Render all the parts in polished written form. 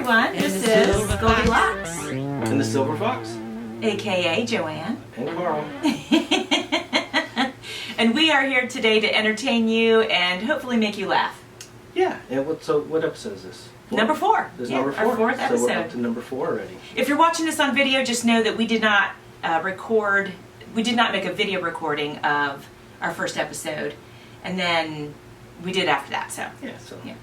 everyone. This is Goldilocks. And the Silver Fox. AKA Joanne. And Carl. And we are here today to entertain you and hopefully make you laugh. Yeah. And what episode is this? Number 4. This is number 4. Our 4th episode. So we're up to number 4 already. If you're watching this on video, just know that we did not we did not make a video recording of our first episode. And then we did after that, so. Yeah,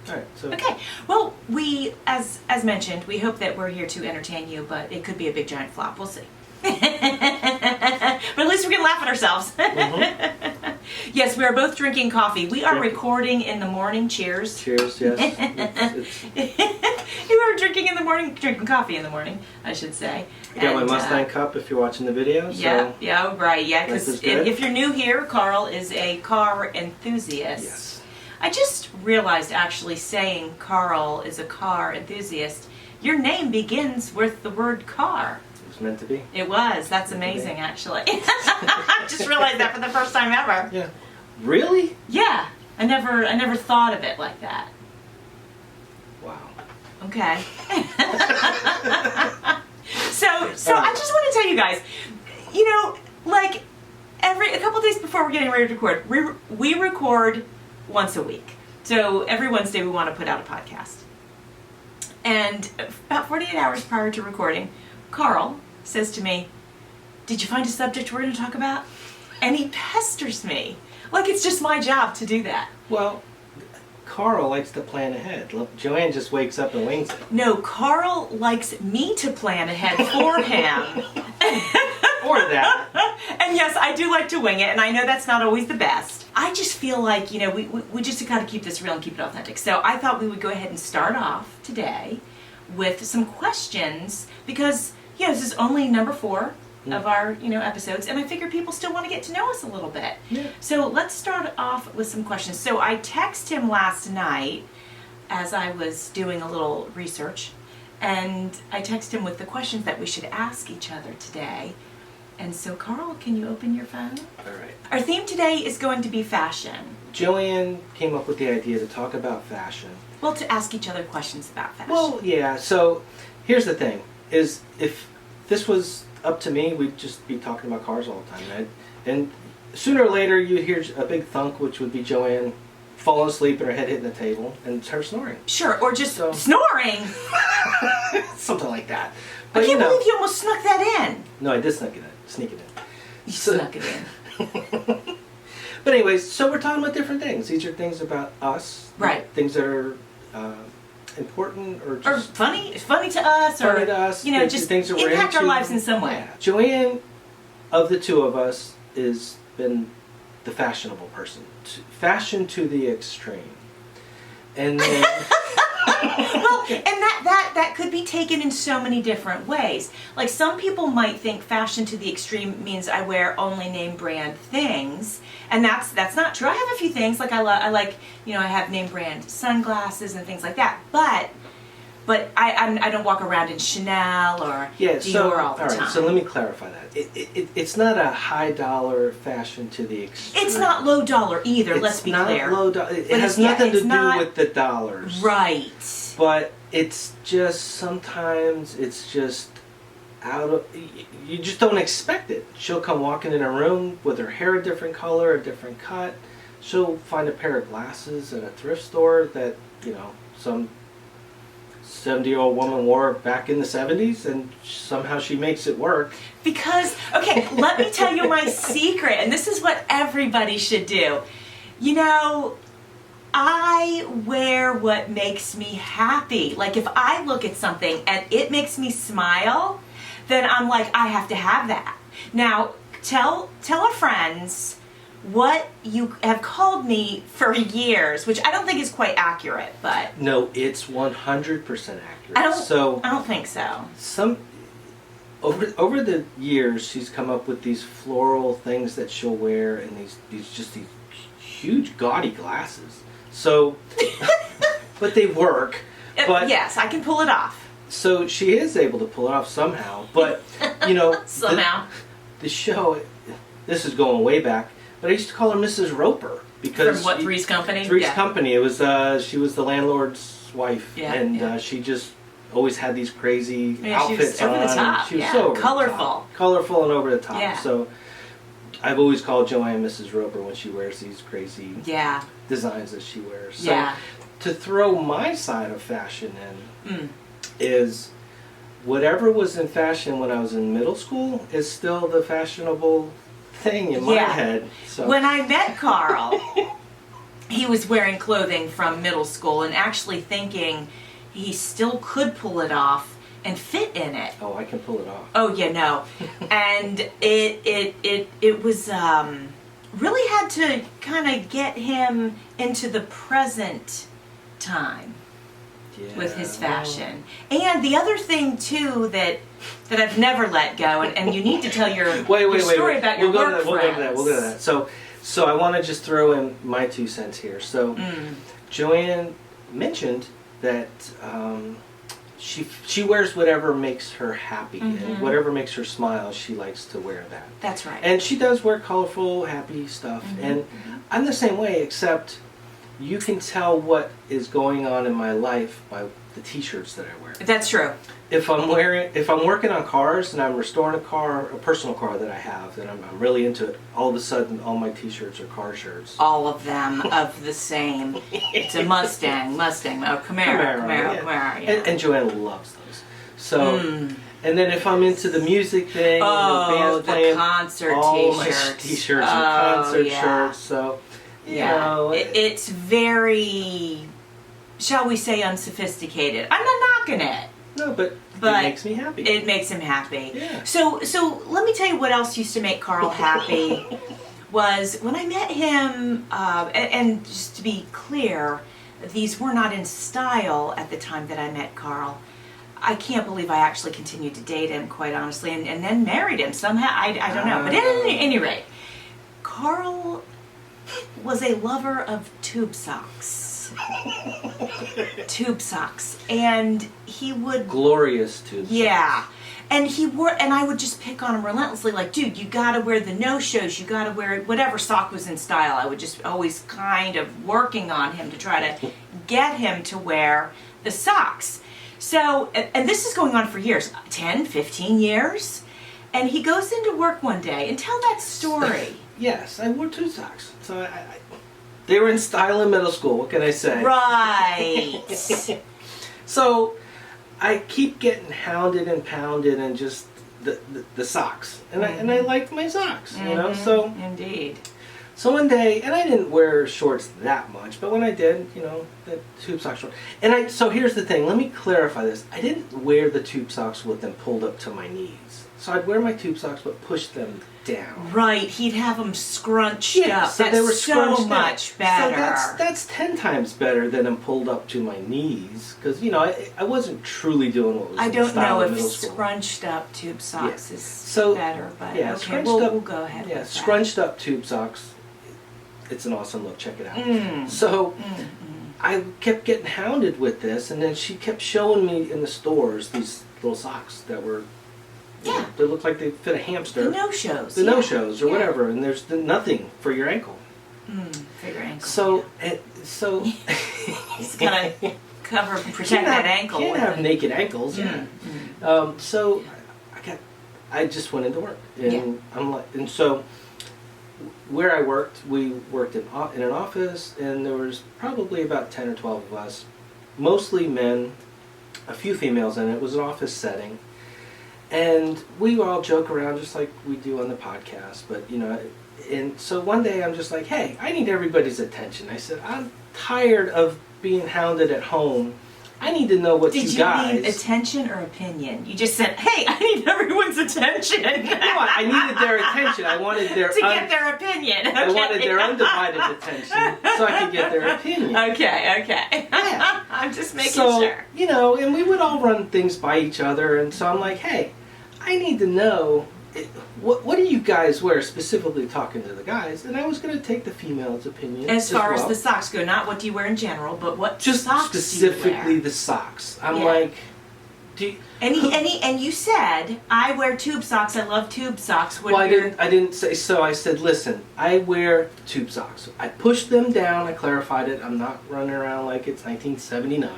all right. So. Okay, well, we, as mentioned, we hope that we're here to entertain you, but it could be a big giant flop. We'll see. But at least we can laugh at ourselves. Mm-hmm. Yes, we are both drinking coffee. We are recording in the morning. Cheers. Cheers, yes. We were drinking in the morning, drinking coffee in the morning, I should say. I got my Mustang cup if you're watching the video. So yeah, right, yeah, because if you're new here, Carl is a car enthusiast. Yes. I just realized, actually, saying Carl is a car enthusiast, your name begins with the word car. It was meant to be. It was. That's amazing, actually. I just realized that for the first time ever. Yeah. Really? Yeah. I never thought of it like that. Wow. Okay. So I just want to tell you guys, you know, like a couple days before we're getting ready to record, we record once a week. So every Wednesday we want to put out a podcast. And about 48 hours prior to recording, Carl says to me, "Did you find a subject we're going to talk about?" And he pesters me. Like it's just my job to do that. Well, Carl likes to plan ahead. Joanne just wakes up and wings it. No, Carl likes me to plan ahead for him. Or that. And yes, I do like to wing it, and I know that's not always the best. I just feel like, you know, we just got to keep this real and keep it authentic. So I thought we would go ahead and start off today with some questions because, you know, this is only number 4 of our, you know, episodes, and I figure people still want to get to know us a little bit. Yeah. So let's start off with some questions. So I texted him last night as I was doing a little research, and I texted him with the questions that we should ask each other today. And so, Carl, can you open your phone? All right. Our theme today is going to be fashion. Joanne came up with the idea to talk about fashion. Well, to ask each other questions about fashion. Well, yeah. So here's the thing: is if this was up to me, we'd just be talking about cars all the time, right? And sooner or later, you'd hear a big thunk, which would be Joanne falling asleep and her head hitting the table, and her snoring. Sure, or just snoring. Something like that. But, I can't believe you almost snuck that in. No, I did sneak it in. You snuck it in. But anyways, so we're talking about different things. These are things about us. Right. Things that are important or just... Or funny to us. Funny or, to us. You know, just things that we're impact our into. lives in some way. Yeah. Joanne, of the two of us, has been the fashionable person. Fashion to the extreme. And then... Well, and that could be taken in so many different ways. Like some people might think fashion to the extreme means I wear only name brand things, and that's not true. I have a few things like I like, you know, I have name brand sunglasses and things like that, but I don't walk around in Chanel or Dior all the time. Right, so let me clarify that. It's not a high dollar fashion to the extreme. It's not low dollar either. Let's be clear. It's not low dollar. It has nothing to do with the dollars. Right. But it's just sometimes it's just out of, you just don't expect it. She'll come walking in a room with her hair a different color, a different cut. She'll find a pair of glasses at a thrift store that, you know, some 70-year-old woman wore back in the 70s, and somehow she makes it work. Because, okay, let me tell you my secret, and this is what everybody should do. You know, I wear what makes me happy. Like if I look at something and it makes me smile, then I'm like, I have to have that. Now, tell our friends what you have called me for years, which I don't think is quite accurate, but... No, it's 100% accurate. I don't think so. Over the years, she's come up with these floral things that she'll wear, and these huge gaudy glasses. So, but they work. But yes, I can pull it off. So she is able to pull it off somehow. But you know, somehow the show. This is going way back, but I used to call her Mrs. Roper because from what Three's Company? Three's Company. It was she was the landlord's wife, yeah, and she just always had these crazy Yeah, she was outfits over on. the top, She was yeah. so over the Colorful. top. Colorful and over the top. Yeah. So I've always called Joanne Mrs. Roper when she wears these crazy Yeah. designs that she wears. So Yeah. to throw my side of fashion in Mm. is whatever was in fashion when I was in middle school is still the fashionable thing in my Yeah. head. So When I met Carl, he was wearing clothing from middle school and actually thinking he still could pull it off and fit in it. oh, I can pull it off. Oh, yeah, no. And it was really had to kind of get him into the present time Yeah. with his fashion. And the other thing too that I've never let go, and you need to tell your story about your work We'll go to that. We'll go to friends. that. So I want to just throw in my 2 cents here. So Joanne mentioned that she wears whatever makes her happy and whatever makes her smile. She likes to wear that. That's right. And she does wear colorful, happy stuff. And I'm the same way, except you can tell what is going on in my life by the T-shirts that I wear. That's true. If I'm working on cars and I'm restoring a personal car that I have, and I'm really into it, all of a sudden all my T-shirts are car shirts. All of them of the same. It's a Mustang, oh, Camaro, yeah. yeah. And Joanne loves those. So, and then if I'm into the music thing, and the band's playing, concert all my T-shirts. T-shirts are concert yeah. shirts. So, you know, it's very, shall we say, unsophisticated. I'm not knocking it. no, but it makes me happy. It makes him happy. Yeah. So let me tell you what else used to make Carl happy was when I met him, and just to be clear, these were not in style at the time that I met Carl. I can't believe I actually continued to date him, quite honestly, and then married him somehow. I don't know. But at any rate, Carl was a lover of tube socks. Tube socks. And he would... Glorious too. Yeah. And I would just pick on him relentlessly, like, dude, you gotta wear the no-shows, you gotta wear whatever sock was in style. I would just always kind of working on him to try to get him to wear the socks. So, and this is going on for years, 10, 15 years. And he goes into work one day, and tell that story. Yes, I wore tube socks. So they were in style in middle school. What can I say? Right. So I keep getting hounded and pounded and just the socks, and I like my socks, you know. So Indeed. So one day, and I didn't wear shorts that much, but when I did, you know, the tube sock short. And so here's the thing. Let me clarify this. I didn't wear the tube socks with them pulled up to my knees. So I'd wear my tube socks, but push them down. Right, he'd have them scrunched Yeah, up. so That's they were so scrunched much up. better. So that's 10 times better than them pulled up to my knees, because you know I wasn't truly doing what was I in don't style know in if middle school. scrunched up tube socks is So, better, but yeah, okay, scrunched we'll up, go ahead yeah, with that. scrunched up tube socks. It's an awesome look. Check it out. So I kept getting hounded with this, and then she kept showing me in the stores these little socks that were, you know, they look like they fit a hamster. The no-shows. The no-shows or whatever, and there's nothing for your ankle. For your ankle. So, He's gonna cover, protect that ankle. Can't with have it. naked ankles. Yeah. So I just went into work, and I'm like, and so where I worked, we worked in an office, and there was probably about 10 or 12 of us, mostly men, a few females in it. It was an office setting, and we would all joke around just like we do on the podcast. But you know, and so one day I'm just like, hey, I need everybody's attention. I said, I'm tired of being hounded at home. I need to know what Did you guys. need attention or opinion? You just said, "Hey, I need everyone's attention." No, I needed their attention. I wanted their to get their opinion. Okay. I wanted their undivided attention so I could get their opinion. Okay. Yeah. I'm just making So, sure. you know, and we would all run things by each other, and so I'm like, hey, I need to know what do you guys wear, specifically talking to the guys, and I was going to take the female's opinion As far well. as the socks go, not what do you wear in general, but what just socks specifically do you wear? the socks. I'm like, And you said, I wear tube socks. I love tube socks. Well, I didn't say so. I said, listen, I wear tube socks. I pushed them down. I clarified it. I'm not running around like it's 1979,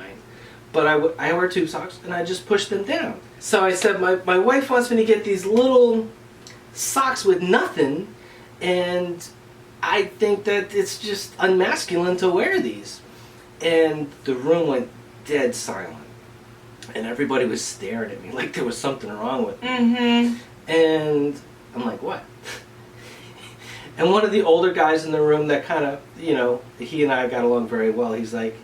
but I wear tube socks and I just push them down. So I said, my wife wants me to get these little socks with nothing, and I think that it's just unmasculine to wear these. And the room went dead silent. And everybody was staring at me like there was something wrong with me. Mm-hmm. And I'm like, what? And one of the older guys in the room that kind of, he and I got along very well, he's like,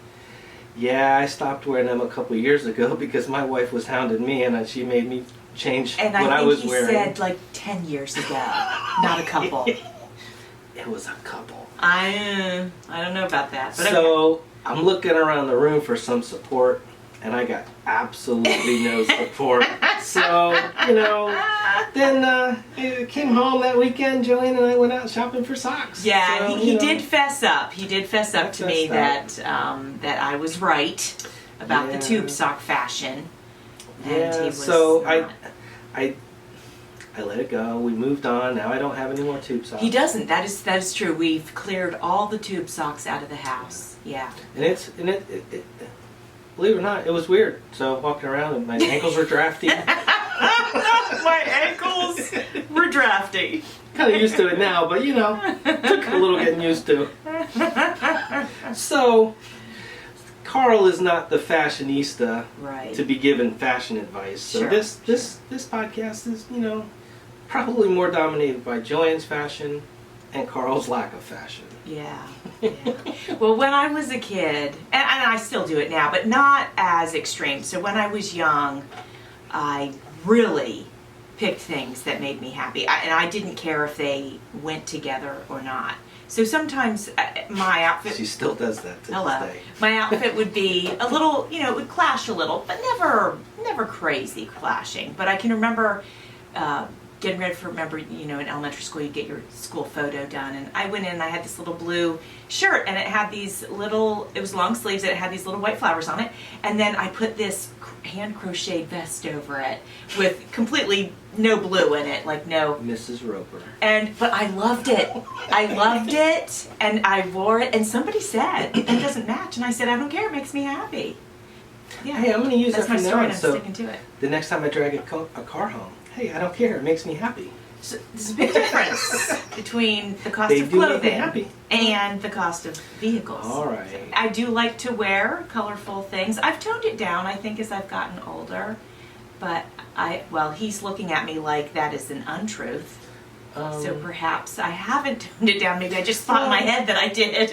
yeah, I stopped wearing them a couple of years ago because my wife was hounding me and she made me change what I was wearing. And I think he said like 10 years ago, not a couple. It was a couple. I don't know about that. But so okay. I'm looking around the room for some support, and I got absolutely no support. So, then I came home that weekend, Joanne and I went out shopping for socks. Yeah, so, he did fess up. He did fess up to me that that I was right about the tube sock fashion. And he was so not. I let it go. We moved on. Now I don't have any more tube socks. He doesn't. That is true. We've cleared all the tube socks out of the house. Yeah. And it believe it or not, it was weird. So walking around and my ankles were drafty. My ankles were drafty. Kind of used to it now, but took a little getting used to. So Carl is not the fashionista to be given fashion advice. So Sure. this podcast is, probably more dominated by Joanne's fashion and Carl's lack of fashion. Yeah. Well, when I was a kid, and I still do it now, but not as extreme. So when I was young, I really picked things that made me happy. And I didn't care if they went together or not. So sometimes my outfit... She still does that to Hello. this day. My outfit would be a little, it would clash a little, but never crazy clashing. But I can remember... getting ready for, in elementary school you get your school photo done, and I went in and I had this little blue shirt and it had these it was long sleeves and it had these little white flowers on it, and then I put this hand crocheted vest over it with completely no blue in it, like no... Mrs. Roper. But I loved it. And I wore it, and somebody said, that doesn't match, and I said, I don't care, it makes me happy. Yeah. Hey, I'm going to use That's that my from story, now and on. I'm So sticking to it. the next time I drag a car home, hey, I don't care, it makes me happy. So there's a big difference between the cost They of do make me clothing happy. and the cost of vehicles. All right. I do like to wear colorful things. I've toned it down, I think, as I've gotten older. But he's looking at me like that is an untruth. So perhaps I haven't toned it down. Maybe I just thought in my head that I did.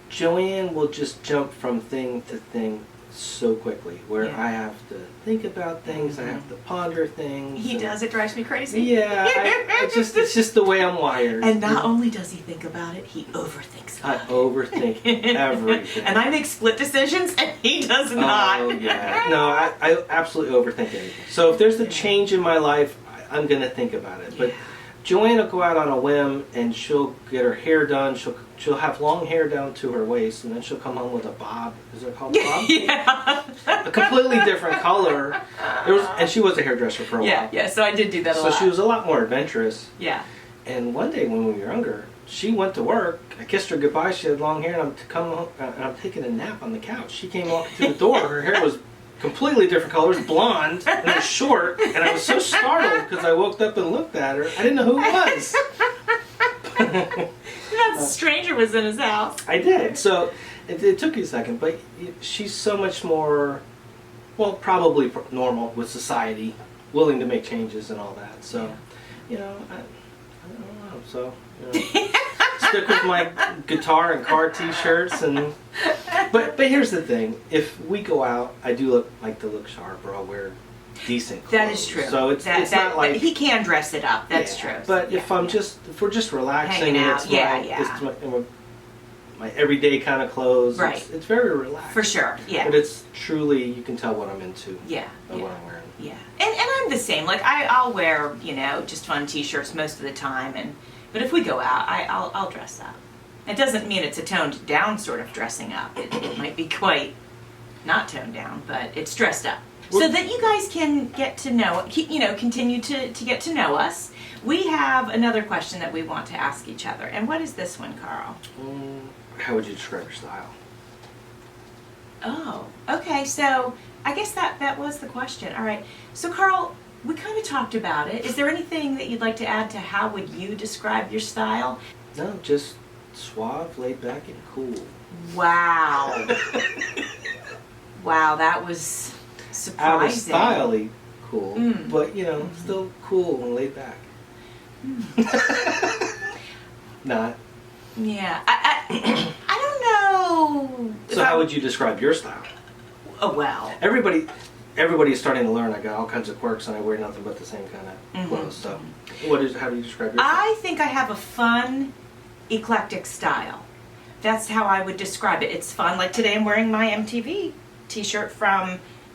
Joanne will just jump from thing to thing so quickly, where Yeah. I have to think about things, I have to ponder things. He does. It drives me crazy. Yeah, it's just the way I'm wired. And not only does he think about it, he overthinks I about overthink everything. And I make split decisions, and he does not. Oh, yeah. No, I absolutely overthink anything. So if there's a change in my life, I'm going to think about it. But Joanne will go out on a whim, and she'll get her hair done. She'll have long hair down to her waist, and then she'll come home with a bob. Is it called a bob? Yeah. A completely different color. And she was a hairdresser for a while. Yeah, so I did do that a lot. So she was a lot more adventurous. Yeah. And one day when we were younger, she went to work. I kissed her goodbye. She had long hair, and I'm taking a nap on the couch. She came walking through the door. Her hair was completely different colors, blonde, and it was short. And I was so startled because I woke up and looked at her. I didn't know who it was. That stranger was in his house. I did. So it took you a second, but she's so much more, well, probably normal with society, willing to make changes and all that. So, I don't know. So, stick with my guitar and car T-shirts but here's the thing: if we go out, I do like to look sharp, or I'll wear decent clothes. That is true. So it's not like he can dress it up. That's true. But if we're just relaxing, hanging and out, it's my everyday kind of clothes. Right. It's very relaxed. For sure. Yeah. But it's truly, you can tell what I'm into. Yeah. By what I'm wearing. Yeah. And I'm the same. Like I'll wear just fun T-shirts most of the time, but if we go out, I'll dress up. It doesn't mean it's a toned down sort of dressing up. It might be quite not toned down, but it's dressed up. So that you guys can get to know, continue to get to know us. We have another question that we want to ask each other. And what is this one, Carl? How would you describe your style? Oh, okay. So I guess that was the question. All right. So Carl, we kind of talked about it. Is there anything that you'd like to add to how would you describe your style? No, just suave, laid back, and cool. Wow. Wow, that was Out of surprising. style cool, but still cool and laid back. Not. Yeah. I don't know. So how would you describe your style? Oh, well. Everybody is starting to learn. I got all kinds of quirks, and I wear nothing but the same kind of clothes. So, how do you describe your style? I think I have a fun, eclectic style. That's how I would describe it. It's fun. Like today, I'm wearing my MTV T-shirt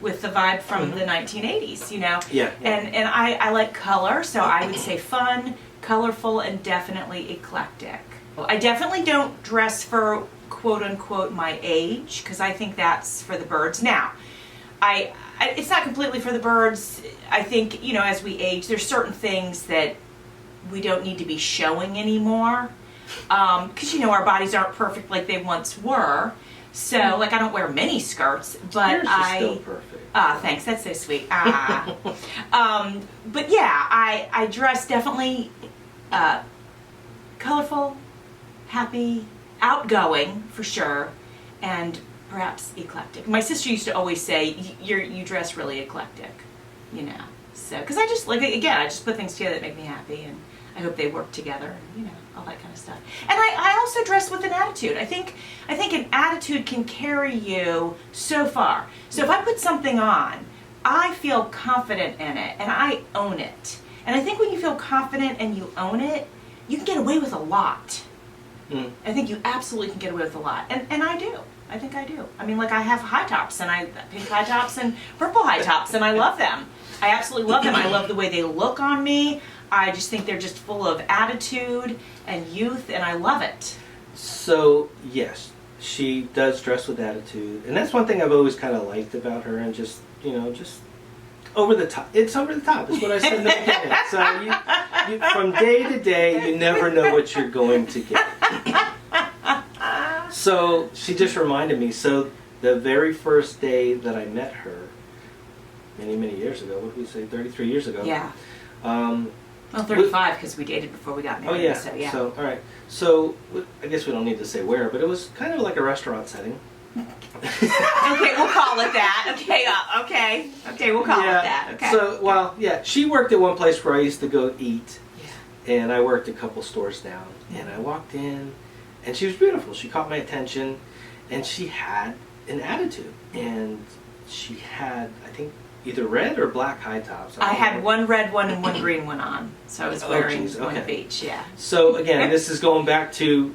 with the vibe from the 1980s. Yeah. And I like color, so I would say fun, colorful, and definitely eclectic. I definitely don't dress for quote unquote my age, because I think that's for the birds. Now, it's not completely for the birds. I think, as we age, there's certain things that we don't need to be showing anymore. Because, our bodies aren't perfect like they once were. So, I don't wear mini skirts, but Yours is still perfect. Thanks. That's so sweet. But yeah, I dress definitely colorful, happy, outgoing for sure, and perhaps eclectic. My sister used to always say, you dress really eclectic, So, because I just put things together that make me happy, and I hope they work together, and, all that kind of stuff. And I also dress with an attitude. I think an attitude can carry you so far. So if I put something on, I feel confident in it, and I own it. And I think when you feel confident and you own it, you can get away with a lot. I think you absolutely can get away with a lot. And I do. I think I do. I mean, I have high tops, and pink high tops and purple high tops, and I love them. I absolutely love them. I love the way they look on me. I just think they're just full of attitude and youth, and I love it. So, yes, she does dress with attitude. And that's one thing I've always kind of liked about her, and just over the top. It's over the top. Is what I said in the beginning. So you, from day to day, you never know what you're going to get. So she just reminded me. So the very first day that I met her, many, many years ago, what did we say, 33 years ago? Yeah. Well, 35 because we dated before we got married. Oh, yeah. So, yeah. So, all right. So I guess we don't need to say where, but it was kind of like a restaurant setting. Okay, we'll call it that. Okay, we'll call it that. Okay. So, she worked at one place where I used to go eat, and I worked a couple stores down. And I walked in, and she was beautiful. She caught my attention, and she had an attitude. And she had, I think, either red or black high tops. I had one red one and one green one on, so I was wearing one of each. Yeah. So again, this is going back to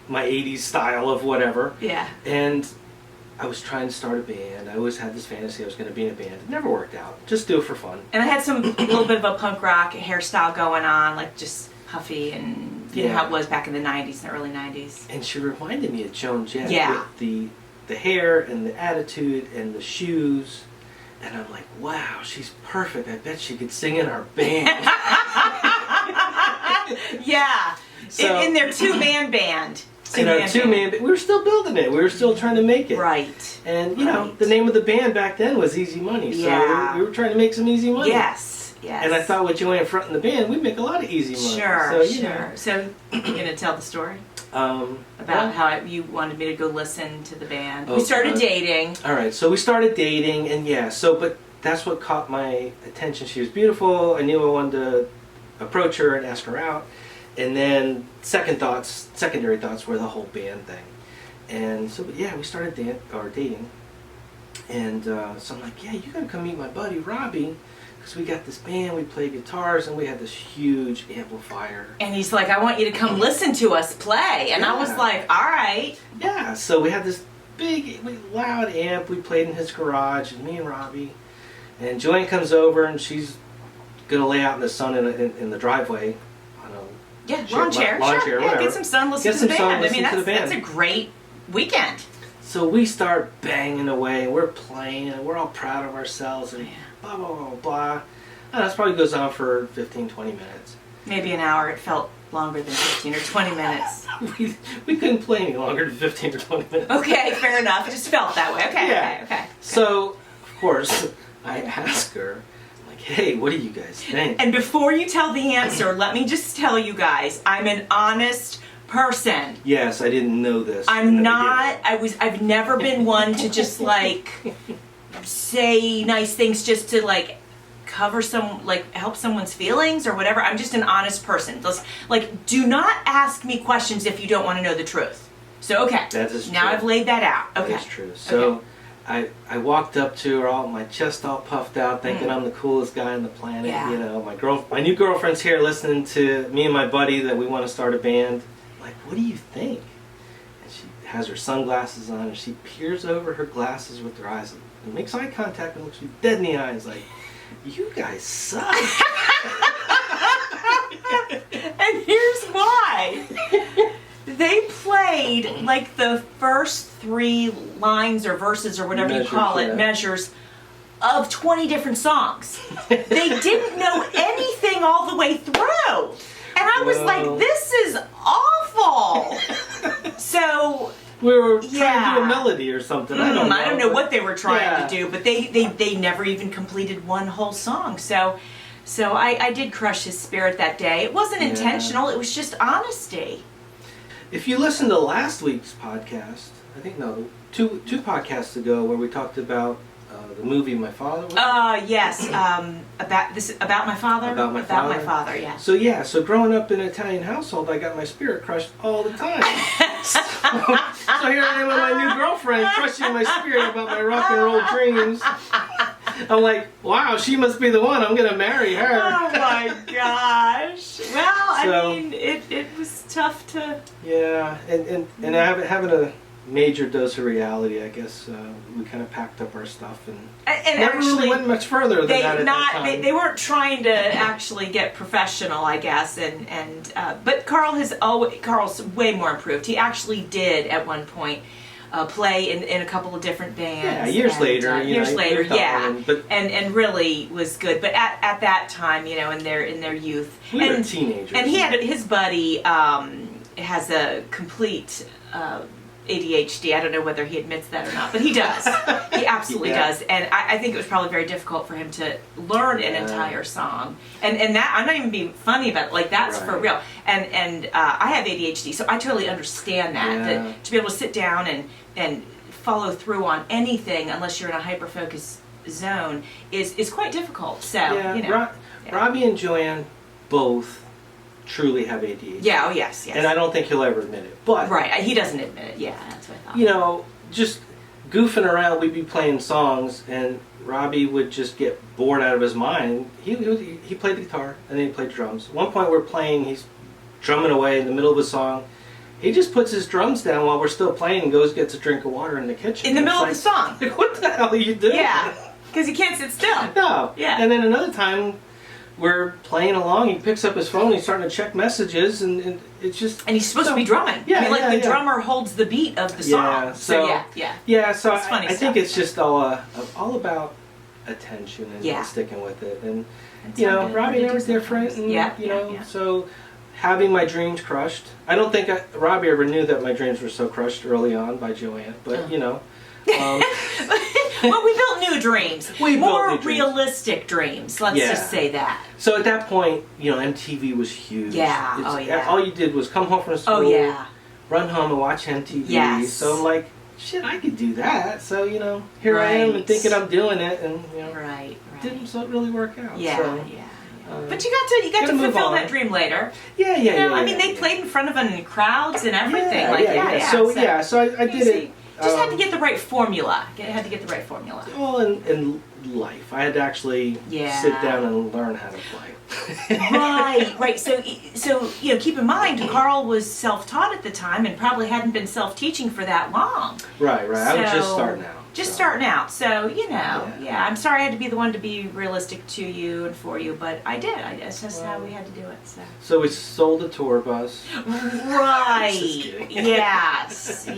my 80s style of whatever. Yeah. And I was trying to start a band. I always had this fantasy I was going to be in a band. It never worked out. Just do it for fun. And I had a little bit of a punk rock hairstyle going on, just puffy, and you know how it was back in the 90s, and the early 90s. And she reminded me of Joan Jett with the hair and the attitude and the shoes. And I'm like, wow, she's perfect. I bet she could sing in our band. Yeah. So, in their two-man band. In our two-man band. We were still building it. We were still trying to make it. Right. And, the name of the band back then was Easy Money. So we were trying to make some easy money. Yes. And I thought with Joanne fronting the band, we'd make a lot of easy money. Sure. So, you're going to tell the story? About how you wanted me to go listen to the band. We started dating. All right, so we started dating, and but that's what caught my attention. She was beautiful. I knew I wanted to approach her and ask her out. And then secondary thoughts were the whole band thing. And so, we started dating. And so I'm like, you gotta come meet my buddy Robbie. Because we got this band, we play guitars, and we had this huge amplifier. And he's like, I want you to come listen to us play. And I was like, all right. Yeah, so we had this big, loud amp. We played in his garage, and me and Robbie. And Joanne comes over, and she's going to lay out in the sun in the driveway. On a lawn chair. Whatever. Get some sun, listen to the band. That's a great weekend. So we start banging away, and we're playing, and we're all proud of ourselves, and blah, blah, blah, blah. And this probably goes on for 15, 20 minutes. Maybe an hour. It felt longer than 15 or 20 minutes. we couldn't play any longer than 15 or 20 minutes. Okay, fair enough. It just felt that way. Okay, Yeah. okay. So, of course, I ask her, like, hey, what do you guys think? And before you tell the answer, let me just tell you guys, I'm an honest person. Yes, I didn't know this. I'm not, I've never been one to just like say nice things just to like cover some, like help someone's feelings or whatever. I'm just an honest person. Like, do not ask me questions if you don't want to know the truth. So, okay. That is now true. I've laid that out. Okay. That's true. So I walked up to her, all my chest all puffed out, thinking I'm the coolest guy on the planet. Yeah. You know, my new girlfriend's here listening to me and my buddy that we want to start a band. Like, what do you think? And she has her sunglasses on, and she peers over her glasses with her eyes and makes eye contact and looks me dead in the eyes like, you guys suck. And here's why. They played like the first 3 lines or verses or whatever you call it, measures of 20 different songs. They didn't know anything all the way through. And I was like, this is awful. So we were trying to do a melody or something. I don't know what they were trying to do, but they never even completed one whole song. So I did crush his spirit that day. It wasn't intentional. It was just honesty. If you listen to last week's podcast, I think two podcasts ago, where we talked about the movie My Father. Yes. About my father. About my father. Yeah. So growing up in an Italian household, I got my spirit crushed all the time. so here I am with my new girlfriend crushing my spirit about my rock and roll dreams. I'm like, wow, she must be the one. I'm gonna marry her. Oh my gosh. Well, I mean, it was tough to. Yeah, and having a major dose of reality, I guess we kind of packed up our stuff and never actually really went much further than that at that time. They weren't trying to actually get professional, I guess, but Carl's way more improved. He actually did at one point play in a couple of different bands. Yeah, years later, and really was good. But at that time, you know, in their youth, we were teenagers, and he had his buddy has a complete ADHD. I don't know whether he admits that or not, but he does. He absolutely does. And I think it was probably very difficult for him to learn an entire song. And that, I'm not even being funny about it, like that's for real. And I have ADHD, so I totally understand that to be able to sit down and follow through on anything unless you're in a hyper-focused zone is quite difficult. So, you know. Robbie and Joanne both truly have ADHD. Yeah, oh yes. And I don't think he'll ever admit it. But he doesn't admit it. Yeah, that's what I thought. You know, just goofing around, we'd be playing songs, and Robbie would just get bored out of his mind. He played the guitar, and then he played drums. At one point we're playing, he's drumming away in the middle of a song. He just puts his drums down while we're still playing and goes gets a drink of water in the kitchen. In the middle of the song. What the hell are you doing? Yeah, because he can't sit still. No. Yeah. And then another time, we're playing along, he picks up his phone, he's starting to check messages, and it's just... And he's supposed to be drumming. Yeah, I mean, the drummer holds the beat of the song. Yeah, so I think it's just all about attention and sticking with it. And, you know, Robbie and I were different, and, so having my dreams crushed. I don't think Robbie ever knew that my dreams were so crushed early on by Joanne, but, you know... Well, we built new dreams. More dreams. Realistic dreams. Let's just say that. So at that point, you know, MTV was huge. Yeah. All you did was come home from school, run home and watch MTV. Yes. So I'm like, shit, I could do that. So, you know, here I am and thinking I'm doing it, and, you know, didn't really work out. But you got to fulfill that dream later. I mean, they played in front of crowds and everything. So I did it. Just had to get the right formula. Well, in life, I had to actually sit down and learn how to play. Right. So you know, keep in mind, Carl was self-taught at the time and probably hadn't been self-teaching for that long. Right. I was just starting out. Starting out. So, you know, I'm sorry I had to be the one to be realistic to you and for you, but I did. It's just how we had to do it. So we sold a tour bus. Right. Yes.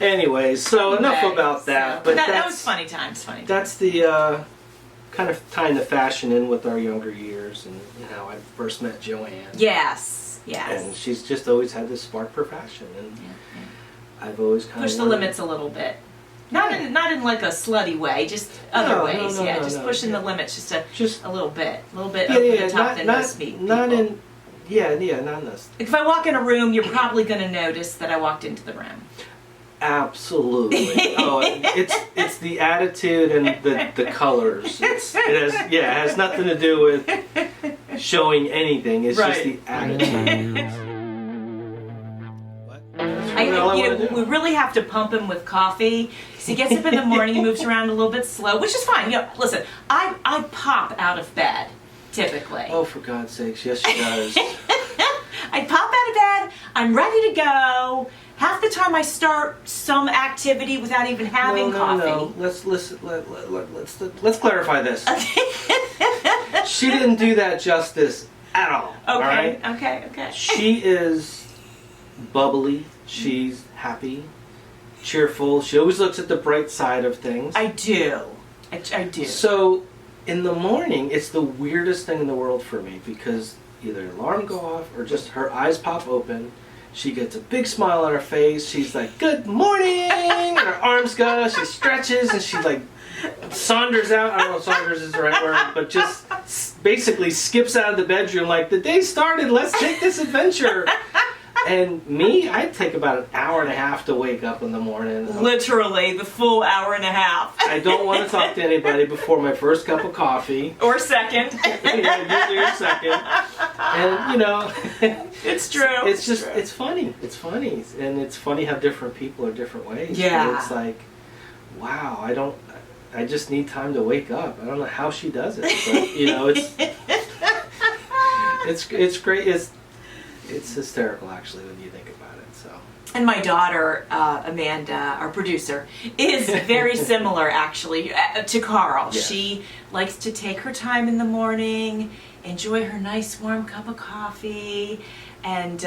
Anyways, so enough about that. But that was funny times. That's the kind of tying the fashion in with our younger years and how I first met Joanne. Yes. Yes. And she's just always had this spark for fashion, and Yeah. I've always kind of Push the limits a little bit. Not in like a slutty way, just other ways. Just pushing the limits just a little bit over the top than most people. Not in this. If I walk in a room, you're probably going to notice that I walked into the room. Absolutely. It's the attitude and the colors. It has nothing to do with showing anything. It's just the attitude. We really have to pump him with coffee. So he gets up in the morning, he moves around a little bit slow, which is fine. Listen, I pop out of bed typically. Oh, for God's sakes, yes, she does. I pop out of bed. I'm ready to go. Half the time I start some activity without even having coffee. No. Let's clarify this. Okay. She didn't do that justice at all. Okay. All right? Okay. She is bubbly. She's happy, cheerful. She always looks at the bright side of things. I do. I do. So, in the morning, it's the weirdest thing in the world for me because either an alarm go off or just her eyes pop open. She gets a big smile on her face. She's like, "Good morning!" And her arms go. She stretches and she like saunders out. I don't know if saunders is the right word, but just basically skips out of the bedroom like, "The day started. Let's take this adventure." And me, I'd take about an hour and a half to wake up in the morning. Literally, the full hour and a half. I don't want to talk to anybody before my first cup of coffee. Or second. Usually or second. And, it's true. It's funny. It's funny. And it's funny how different people are different ways. Yeah. And it's like, wow, I just need time to wake up. I don't know how she does it. But, it's great. It's hysterical, actually, when you think about it. So. And my daughter, Amanda, our producer, is very similar, actually, to Carl. Yes. She likes to take her time in the morning, enjoy her nice warm cup of coffee, and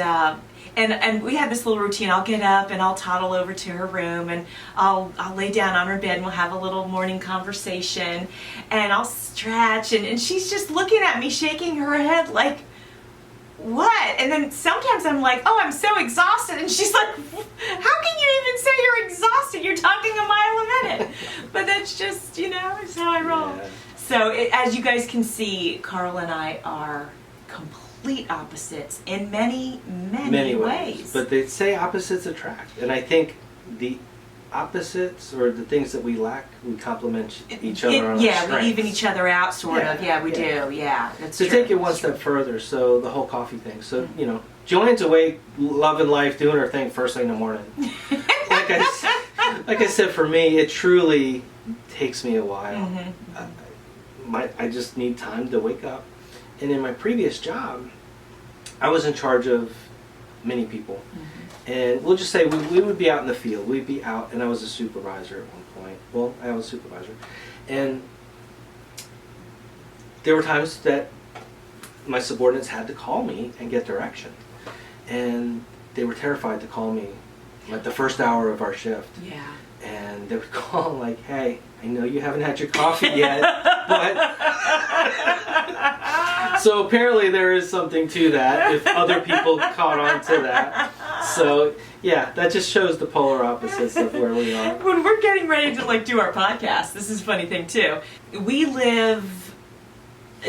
we have this little routine. I'll get up and I'll toddle over to her room and I'll lay down on her bed and we'll have a little morning conversation, and I'll stretch, and she's just looking at me, shaking her head like, what? And then sometimes I'm like, oh, I'm so exhausted. And she's like, how can you even say you're exhausted? You're talking a mile a minute. But that's just, it's how I roll. Yeah. So as you guys can see, Carl and I are complete opposites in many, many ways. But they say opposites attract. And I think the opposites or the things that we lack, we complement each other on our strengths. We even each other out, sort of. Yeah, we do. Yeah, that's to true. Take it one step further, so the whole coffee thing. So, Joanne's awake, loving life, doing her thing first thing in the morning. like I said, for me, it truly takes me a while. Mm-hmm. I just need time to wake up. And in my previous job, I was in charge of many people. Mm-hmm. And we'll just say we would be out in the field. We'd be out, and I was a supervisor at one point. Well, I was a supervisor. And there were times that my subordinates had to call me and get direction. And they were terrified to call me like the first hour of our shift. Yeah. And they would call like, "Hey, I know you haven't had your coffee yet, but..." So apparently there is something to that if other people caught on to that. So yeah, that just shows the polar opposites of where we are. When we're getting ready to do our podcast, this is a funny thing too. We live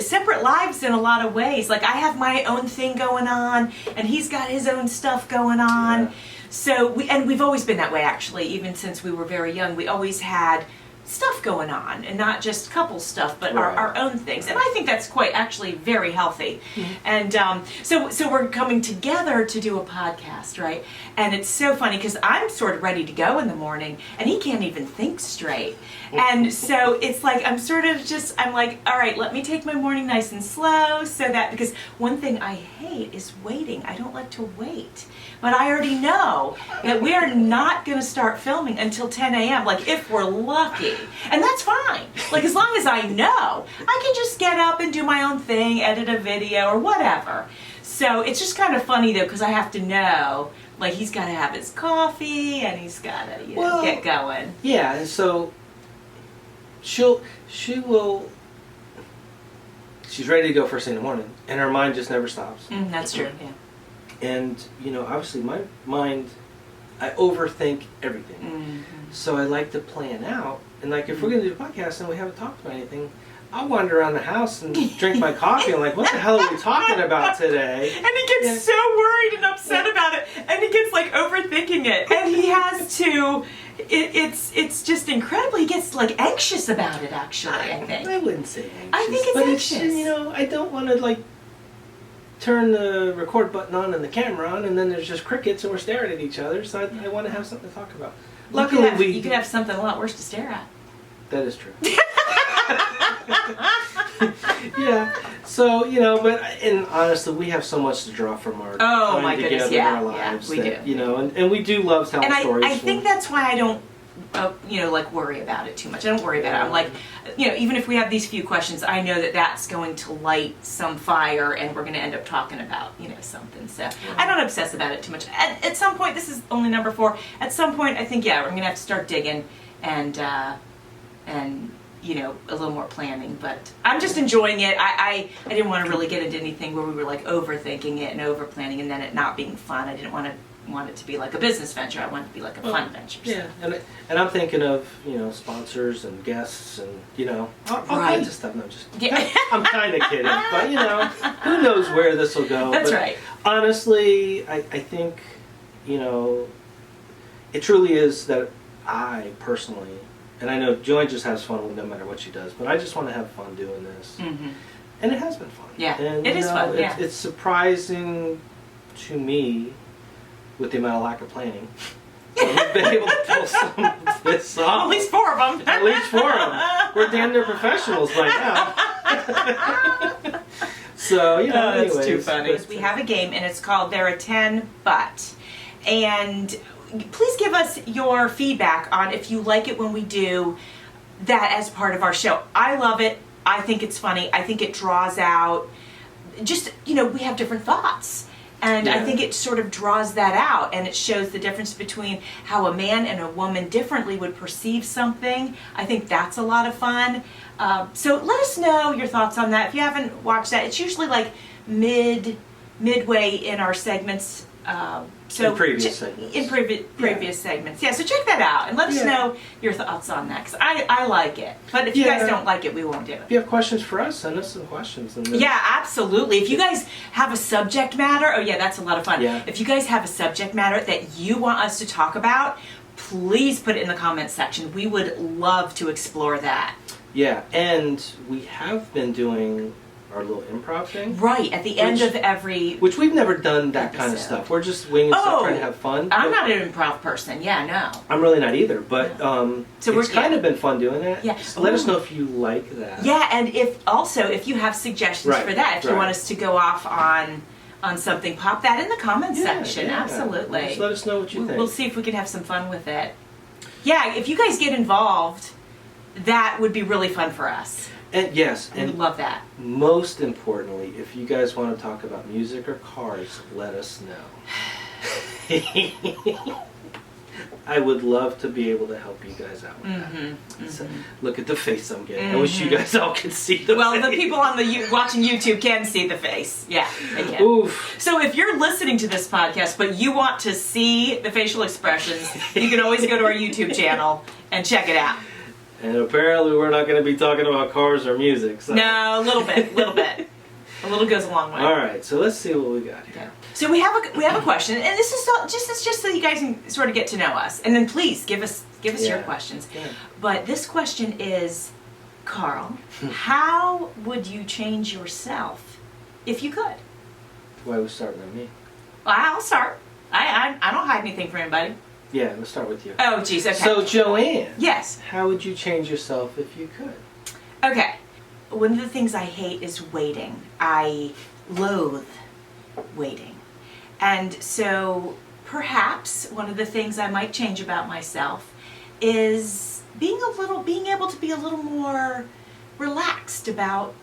separate lives in a lot of ways. Like I have my own thing going on, and he's got his own stuff going on. Yeah. So we've always been that way, actually. Even since we were very young, we always had stuff going on, and not just couple stuff, but our own things. And I think that's quite actually very healthy. Mm-hmm. And so we're coming together to do a podcast, right? And it's so funny because I'm sort of ready to go in the morning, and he can't even think straight. And so it's like I'm like, all right, let me take my morning nice and slow, so that, because one thing I hate is waiting. I don't like to wait. But I already know that we are not going to start filming until 10 a.m., like if we're lucky. And that's fine. Like as long as I know, I can just get up and do my own thing, edit a video or whatever. So it's just kind of funny though, because I have to know, like he's got to have his coffee and he's got to get going. Yeah, and so she's ready to go first thing in the morning, and her mind just never stops. That's true, yeah. And, you know, obviously my mind, I overthink everything. Mm-hmm. So I like to plan out. And like if we're going to do a podcast and we haven't talked about anything, I'll wander around the house and drink my coffee and like, what the hell are we talking about today? And he gets so worried and upset about it, and he gets like overthinking it, and he has to. It's just incredible. He gets like anxious about it. Actually, I think. I wouldn't say anxious. I think it's but anxious. It's, you know, I don't want to like turn the record button on and the camera on, and then there's just crickets and we're staring at each other. So I want to have something to talk about. Luckily, you could have something a lot worse to stare at. That is true. Yeah. So, you know, and honestly, we have so much to draw from our time together in our lives. We do. You know, and we do love telling stories. I think that's why I don't, you know, like worry about it too much. I don't worry about it. I'm like, you know, even if we have these few questions, I know that that's going to light some fire, and we're going to end up talking about, you know, something. So I don't obsess about it too much. At some point, this is only number 4. At some point, I think, yeah, we're going to have to start digging and you know, a little more planning, but I'm just enjoying it. I didn't want to really get into anything where we were like overthinking it and over planning and then it not being fun. I didn't want it to be like a business venture. I want it to be like a fun venture. So. Yeah, and I'm thinking of, you know, sponsors and guests and, you know, all kinds of stuff. No, I'm kind of kidding, but you know, who knows where this will go. That's but right. Honestly, I think, you know, it truly is that I personally. And I know Joy just has fun with no matter what she does, but I just want to have fun doing this. Mm-hmm. And it has been fun. Yeah, and, it is fun, yeah. It's surprising to me with the amount of lack of planning. We've been able to pull some of this off. At least 4 of them. At least 4 of them. We're damn near professionals by now. So, you know, anyways. That's too funny. We have a game, and it's called There Are 10 But. And please give us your feedback on if you like it when we do that as part of our show. I love it. I think it's funny. I think it draws out just, you know, we have different thoughts. And I think it sort of draws that out, and it shows the difference between how a man and a woman differently would perceive something. I think that's a lot of fun. So let us know your thoughts on that. If you haven't watched that, it's usually like midway in our segments. In previous segments. In previous segments. Yeah, so check that out and let us know your thoughts on that, because I like it. But if you guys don't like it, we won't do it. If you have questions for us, send us some questions. Yeah, absolutely. If you guys have a subject matter, oh yeah, that's a lot of fun. Yeah. If you guys have a subject matter that you want us to talk about, please put it in the comments section. We would love to explore that. Yeah, and we have been doing our little improv thing. Right, at the end of every... Which we've never done that kind of stuff. We're just winging stuff, trying to have fun. I'm not an improv person. Yeah, no. I'm really not either, but So it's kind of been fun doing that. Yeah. So let us know if you like that. Yeah, and if you have suggestions for that, if you want us to go off on something, pop that in the comments section. Yeah. Absolutely. Just let us know what you think. We'll see if we can have some fun with it. Yeah, if you guys get involved, that would be really fun for us. And yes, We would love that. Most importantly, if you guys want to talk about music or cars, let us know. I would love to be able to help you guys out with that. So, look at the face I'm getting. I wish you guys all could see the face. Well, the people on watching YouTube can see the face. Yeah, they can. Oof. So if you're listening to this podcast, but you want to see the facial expressions, you can always go to our YouTube channel and check it out. And apparently we're not going to be talking about cars or music. So. No, a little bit. A little goes a long way. All right, so let's see what we got here. Okay. So we have a question, and this is just so you guys can sort of get to know us, and then please give us your questions. Yeah. But this question is, Carl, how would you change yourself if you could? Why are we starting on me? Well, I'll start. I don't hide anything from anybody. Yeah, let's start with you. Oh, geez. Okay. So, Joanne. Yes. How would you change yourself if you could? Okay. One of the things I hate is waiting. I loathe waiting. And so perhaps one of the things I might change about myself is being able to be a little more relaxed about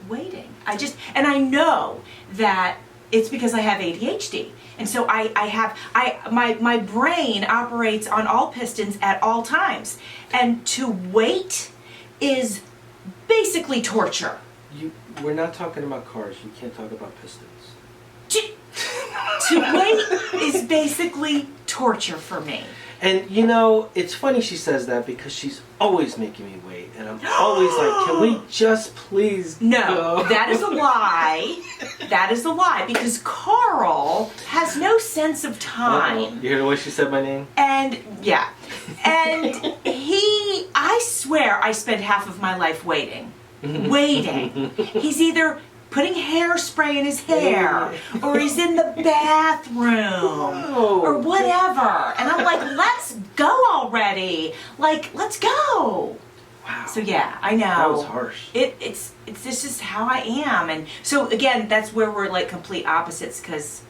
waiting. I know that it's because I have ADHD. And so my brain operates on all pistons at all times. And to wait is basically torture. We're not talking about cars. You can't talk about pistons. To wait is basically torture for me. And it's funny she says that because she's always making me wait. And I'm always like, can we just please No, go? that is a lie. That is a lie because Carl has no sense of time. Uh-oh. You hear the way she said my name? And, yeah. And I swear I spend half of my life waiting. Waiting. He's either putting hairspray in his hair, or he's in the bathroom, or whatever. And I'm like, let's go already. Like, let's go. Wow. So yeah, I know. That was harsh. It's this is how I am. And so again, that's where we're like complete opposites because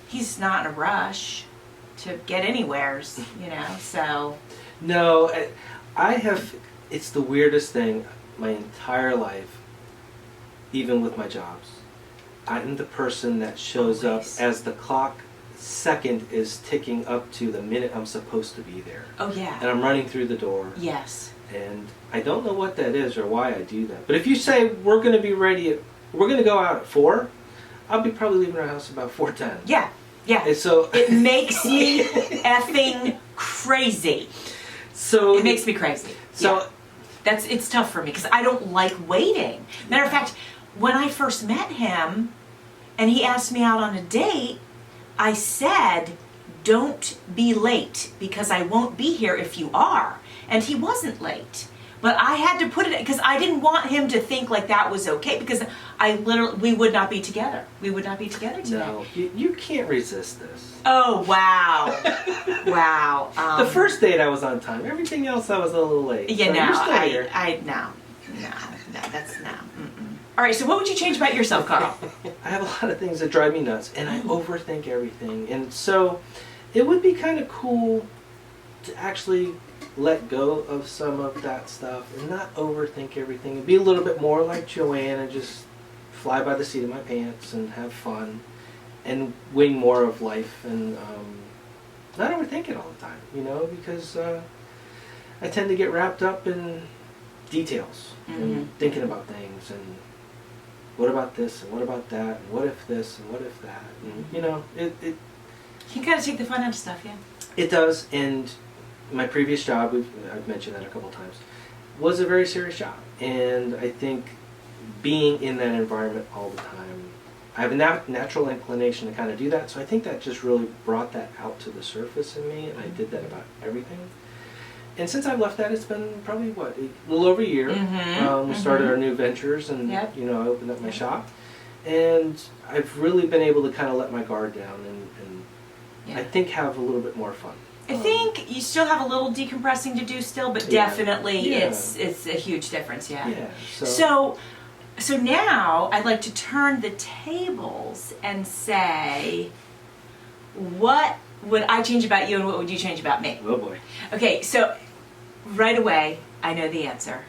he's not in a rush to get anywheres, so. No, I have, it's the weirdest thing my entire life. Even with my jobs, I'm the person that shows up as the clock second is ticking up to the minute I'm supposed to be there. Oh yeah. And I'm running through the door. Yes. And I don't know what that is or why I do that. But if you say we're going to go out at 4, I'll be probably leaving our house about 4:10. Yeah. Yeah. And so it makes me effing crazy. So it makes me crazy. So yeah. It's tough for me because I don't like waiting. Matter of fact, when I first met him and he asked me out on a date, I said, don't be late because I won't be here if you are. And he wasn't late. But I had to put it, because I didn't want him to think like that was okay, because we would not be together. We would not be together today. No, you can't resist this. Oh, wow. Wow. The first date I was on time. Everything else I was a little late. Yeah, so no, you're still here. No, that's no. Mm-mm. All right, so what would you change about yourself, Carl? I have a lot of things that drive me nuts, and I overthink everything. And so it would be kind of cool to actually let go of some of that stuff and not overthink everything and be a little bit more like Joanne and just fly by the seat of my pants and have fun and wing more of life and not overthink it all the time, because I tend to get wrapped up in details and thinking about things and what about this and what about that and what if this and what if that, and it You can kind of take the fun out of stuff, yeah. It does. And my previous job, I've mentioned that a couple times, was a very serious job. And I think being in that environment all the time, I have a natural inclination to kind of do that. So I think that just really brought that out to the surface in me, and I did that about everything. And since I've left that, it's been probably, a little over a year. We started our new ventures, and I opened up my shop. And I've really been able to kind of let my guard down and I think have a little bit more fun. I think you still have a little decompressing to do still, but definitely it's a huge difference, yeah. So now I'd like to turn the tables and say, what would I change about you and what would you change about me? Oh boy. Okay, so right away, I know the answer.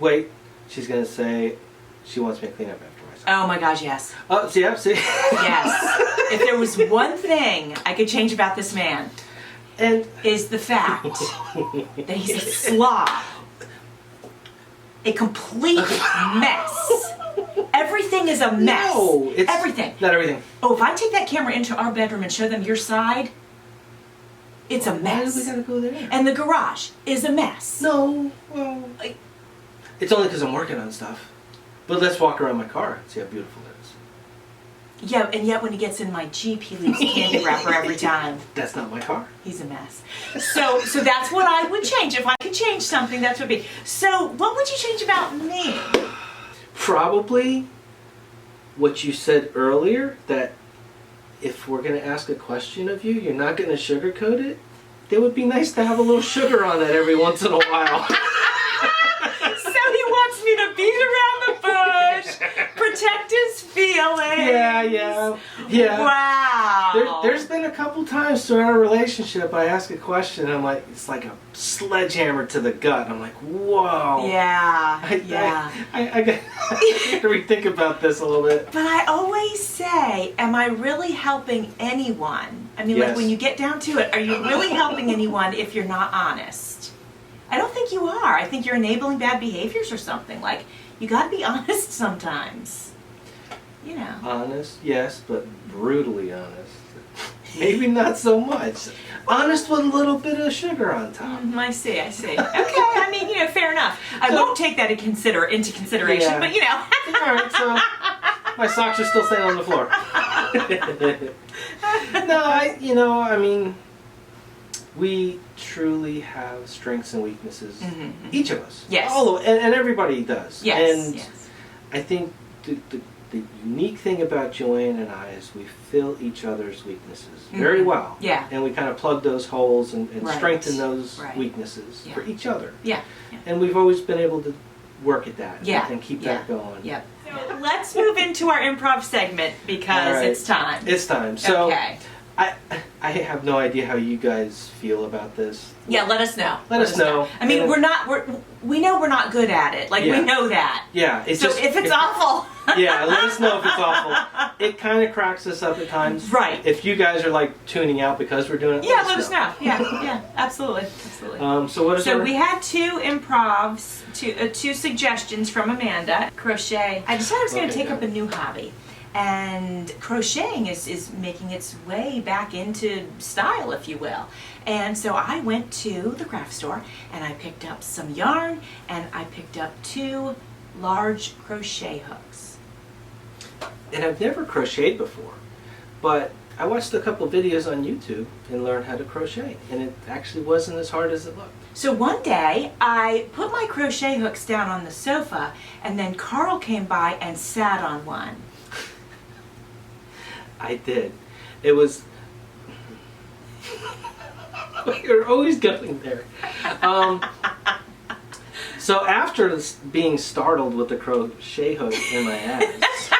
Wait, she's going to say she wants me to clean up after myself. Oh my gosh, yes. Oh, see. Yes. If there was one thing I could change about this man, is the fact that he's a slob. A complete mess. Everything is a mess. No, it's everything. Not everything. Oh, if I take that camera into our bedroom and show them your side, it's a mess. Why do we gotta go there? And the garage is a mess. No, well, it's only because I'm working on stuff. But let's walk around my car and see how beautiful it is. Yeah, and yet when he gets in my Jeep, he leaves a candy wrapper every time. That's not my car. He's a mess. So that's what I would change. If I could change something, that's what it would be. So what would you change about me? Probably what you said earlier, that if we're going to ask a question of you, you're not going to sugarcoat it. It would be nice to have a little sugar on that every once in a while. So he wants me to beat around the bush, protect his feelings. Yeah. Wow. There's been a couple times throughout our relationship I ask a question and I'm like, it's like a sledgehammer to the gut. I'm like, whoa. Yeah. I got to rethink about this a little bit. But I always say, am I really helping anyone? I mean, like when you get down to it, are you really helping anyone if you're not honest? I don't think you are. I think you're enabling bad behaviors or something. Like, you got to be honest sometimes. Honest, yes, but brutally honest. maybe not so much. Honest with a little bit of sugar on top. I see. Okay, I mean, fair enough. I won't take that into consideration, Yeah. but All right, so my socks are still staying on the floor. No, I mean, we truly have strengths and weaknesses. Each of us. Yes. And everybody does. Yes. And yes. I think the unique thing about Joanne and I is we fill each other's weaknesses very well. Yeah. And we kind of plug those holes and Right. strengthen those Right. weaknesses Yeah. for each other. Yeah. And we've always been able to work at that and keep Yeah. that going. Yep. So let's move into our improv segment because All right. it's time. It's time. So Okay. I have no idea how you guys feel about this. Yeah, let us know. Let us know. I mean, And we know we're not good at it. Like, Yeah. we know that. Yeah, it's So just if it's awful. Yeah, let us know if it's awful. It kind of cracks us up at times. Right. If you guys are like tuning out because we're doing it, Yeah, let us know. Yeah, absolutely. So what is So our... we had two improvs, two suggestions from Amanda. Crochet. I decided I was going to Okay, take yeah. up a new hobby. And crocheting is making its way back into style, if you will. And so I went to the craft store and I picked up some yarn and I picked up 2 large crochet hooks. And I've never crocheted before, but I watched a couple videos on YouTube and learned how to crochet, and it actually wasn't as hard as it looked. So one day I put my crochet hooks down on the sofa and then Carl came by and sat on one. I did. It was... You're always going there. So after being startled with the crochet hook in my ass,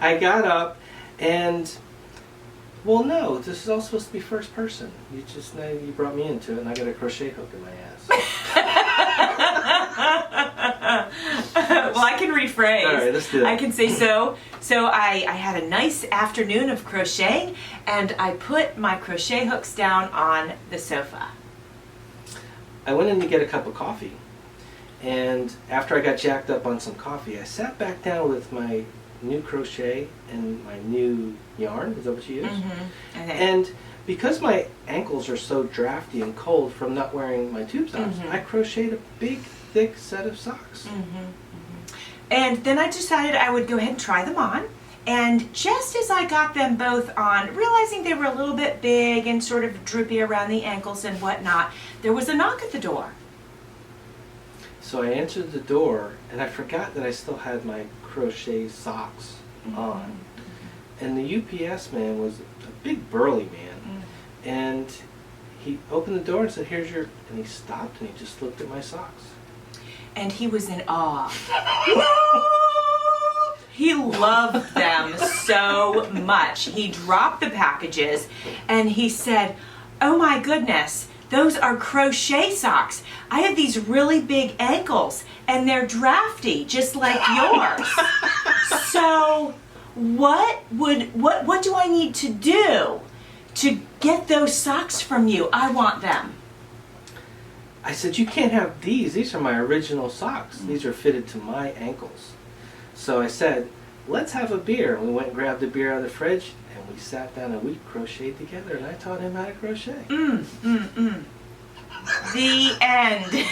I got up and... Well, no, this is all supposed to be first person. You brought me into it, and I got a crochet hook in my ass. Well, I can rephrase. All right, let's do it. I can say so. So I had a nice afternoon of crocheting, and I put my crochet hooks down on the sofa. I went in to get a cup of coffee, and after I got jacked up on some coffee, I sat back down with my new crochet and my new yarn. Is that what you use? Okay. And because my ankles are so drafty and cold from not wearing my tube socks, I crocheted a big, thick set of socks. And then I decided I would go ahead and try them on. And just as I got them both on, realizing they were a little bit big and sort of droopy around the ankles and whatnot, there was a knock at the door. So I answered the door, and I forgot that I still had my crochet socks on. And the UPS man was a big burly man, and he opened the door and said, "Here's your..." And he stopped and he just looked at my socks. And he was in awe. He loved them so much. He dropped the packages and he said, "Oh my goodness, those are crochet socks. I have these really big ankles and they're drafty, just like yours. So what do I need to do to get those socks from you? I want them." I said, "You can't have these. These are my original socks. These are fitted to my ankles." So I said, "Let's have a beer." And we went and grabbed a beer out of the fridge, and we sat down and we crocheted together, and I taught him how to crochet. The end.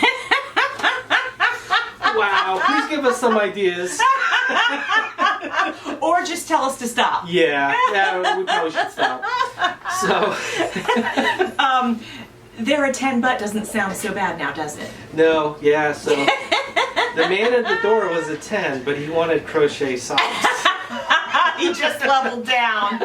Wow, please give us some ideas. Or just tell us to stop. Yeah, we probably should stop. So, There a 10 but doesn't sound so bad now, does it? no, yeah, so the man at the door was a 10, but he wanted crochet socks. He just leveled down.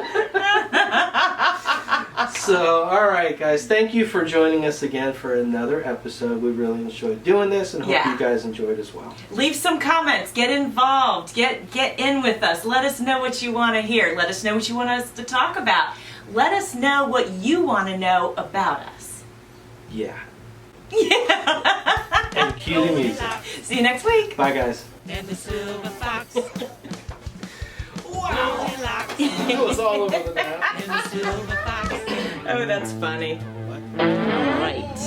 So, all right, guys, thank you for joining us again for another episode. We really enjoyed doing this, and hope Yeah. you guys enjoyed as well. Leave some comments. Get involved. Get in with us. Let us know what you want to hear. Let us know what you want us to talk about. Let us know what you want to know about us. Yeah. And cue the music. See you next week. Bye, guys. And the silver fox. Wow. That was all over the map. And the silver fox. Oh, that's funny.